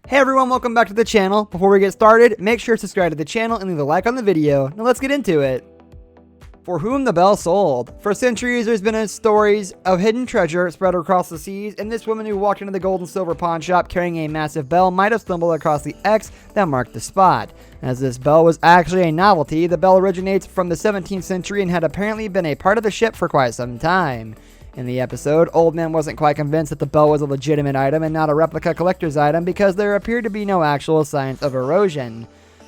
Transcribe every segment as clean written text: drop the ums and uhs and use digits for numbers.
Hey everyone, welcome back to the channel. Before we get started, make sure to subscribe to the channel and leave a like on the video. Now let's get into it. For whom the bell sold. For centuries, there's been stories of hidden treasure spread across the seas, and this woman who walked into the gold and silver pawn shop carrying a massive bell might have stumbled across the X that marked the spot. As this bell was actually a novelty, the bell originates from the 17th century and had apparently been a part of the ship for quite some time. In the episode, Old Man wasn't quite convinced that the bell was a legitimate item and not a replica collector's item because there appeared to be no actual signs of erosion.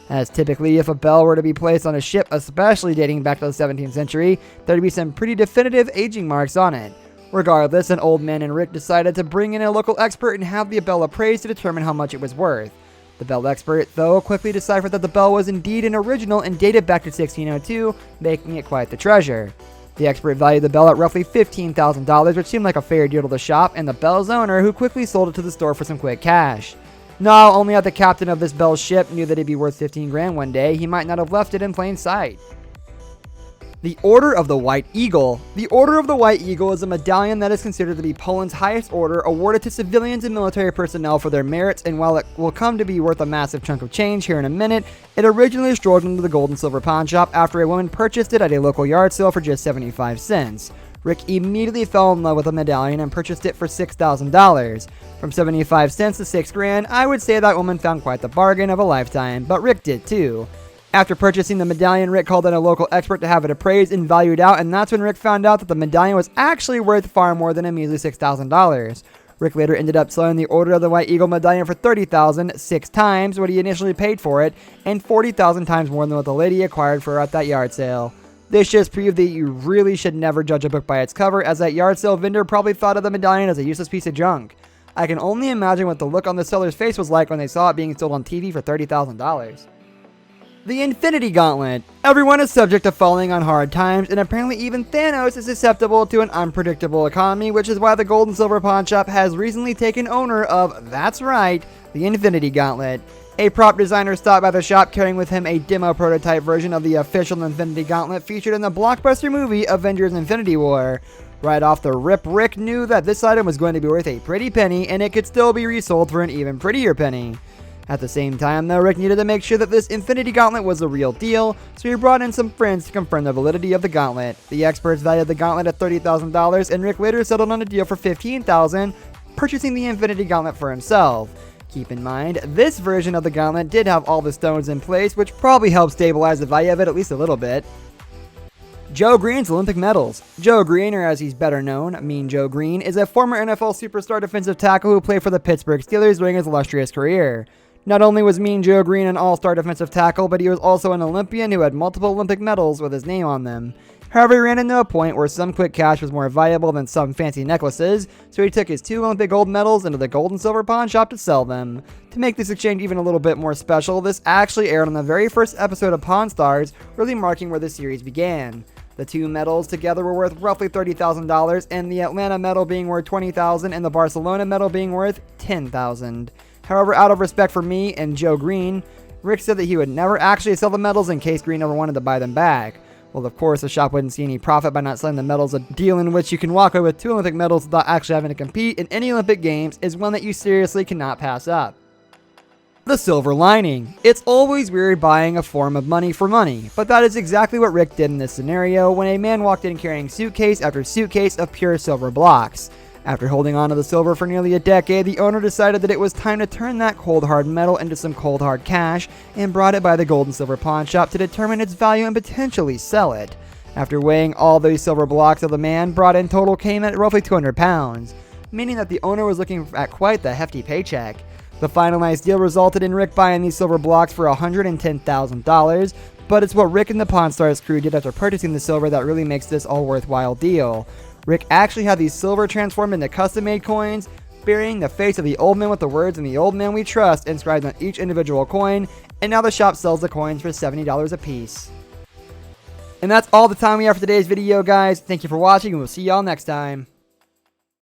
As typically, if a bell were to be placed on a ship, especially dating back to the 17th century, there'd be some pretty definitive aging marks on it. Regardless, an Old Man and Rick decided to bring in a local expert and have the bell appraised to determine how much it was worth. The bell expert, though, quickly deciphered that the bell was indeed an original and dated back to 1602, making it quite the treasure. The expert valued the bell at roughly $15,000, which seemed like a fair deal to the shop and the bell's owner, who quickly sold it to the store for some quick cash. No, only the captain of this bell's ship knew that it'd be worth 15 grand one day. He might not have left it in plain sight. The Order of the White Eagle. The Order of the White Eagle is a medallion that is considered to be Poland's highest order, awarded to civilians and military personnel for their merits, and while it will come to be worth a massive chunk of change here in a minute, it originally strolled into the gold and silver pawn shop after a woman purchased it at a local yard sale for just 75 cents. Rick immediately fell in love with the medallion and purchased it for $6,000. From 75 cents to 6 grand, I would say that woman found quite the bargain of a lifetime, but Rick did too. After purchasing the medallion, Rick called in a local expert to have it appraised and valued out, and that's when Rick found out that the medallion was actually worth far more than a measly $6,000. Rick later ended up selling the Order of the White Eagle medallion for $30,000, 6 times what he initially paid for it, and 40,000 times more than what the lady acquired for at that yard sale. This just proved that you really should never judge a book by its cover, as that yard sale vendor probably thought of the medallion as a useless piece of junk. I can only imagine what the look on the seller's face was like when they saw it being sold on TV for $30,000. The Infinity Gauntlet. Everyone is subject to falling on hard times, and apparently even Thanos is susceptible to an unpredictable economy, which is why the gold and silver pawn shop has recently taken owner of, that's right, the Infinity Gauntlet. A prop designer stopped by the shop carrying with him a demo prototype version of the official Infinity Gauntlet featured in the blockbuster movie Avengers Infinity War. Right off the rip, Rick knew that this item was going to be worth a pretty penny, and it could still be resold for an even prettier penny. At the same time, though, Rick needed to make sure that this Infinity Gauntlet was the real deal, so he brought in some friends to confirm the validity of the gauntlet. The experts valued the gauntlet at $30,000, and Rick later settled on a deal for $15,000, purchasing the Infinity Gauntlet for himself. Keep in mind, this version of the gauntlet did have all the stones in place, which probably helped stabilize the value of it at least a little bit. Joe Green's Olympic medals. Joe Green, or as he's better known, Mean Joe Green, is a former NFL superstar defensive tackle who played for the Pittsburgh Steelers during his illustrious career. Not only was Mean Joe Green an all-star defensive tackle, but he was also an Olympian who had multiple Olympic medals with his name on them. However, he ran into a point where some quick cash was more valuable than some fancy necklaces, so he took his 2 Olympic gold medals into the gold and silver pawn shop to sell them. To make this exchange even a little bit more special, this actually aired on the very first episode of Pawn Stars, really marking where the series began. The 2 medals together were worth roughly $30,000, and the Atlanta medal being worth $20,000 and the Barcelona medal being worth $10,000. However, out of respect for me and Joe Green, Rick said that he would never actually sell the medals in case Green ever wanted to buy them back. Well, of course, the shop wouldn't see any profit by not selling the medals. A deal in which you can walk away with 2 Olympic medals without actually having to compete in any Olympic Games is one that you seriously cannot pass up. The silver lining. It's always weird buying a form of money for money, but that is exactly what Rick did in this scenario when a man walked in carrying suitcase after suitcase of pure silver blocks. After holding on to the silver for nearly a decade, the owner decided that it was time to turn that cold hard metal into some cold hard cash and brought it by the gold and silver pawn shop to determine its value and potentially sell it. After weighing all those silver blocks, the man brought in total came at roughly 200 pounds, meaning that the owner was looking at quite the hefty paycheck. The finalized deal resulted in Rick buying these silver blocks for $110,000, but it's what Rick and the Pawn Stars crew did after purchasing the silver that really makes this all worthwhile deal. Rick actually had these silver transformed into custom-made coins, burying the face of the Old Man with the words "In the Old Man We Trust" inscribed on each individual coin, and now the shop sells the coins for $70 a piece. And that's all the time we have for today's video, guys. Thank you for watching, and we'll see y'all next time.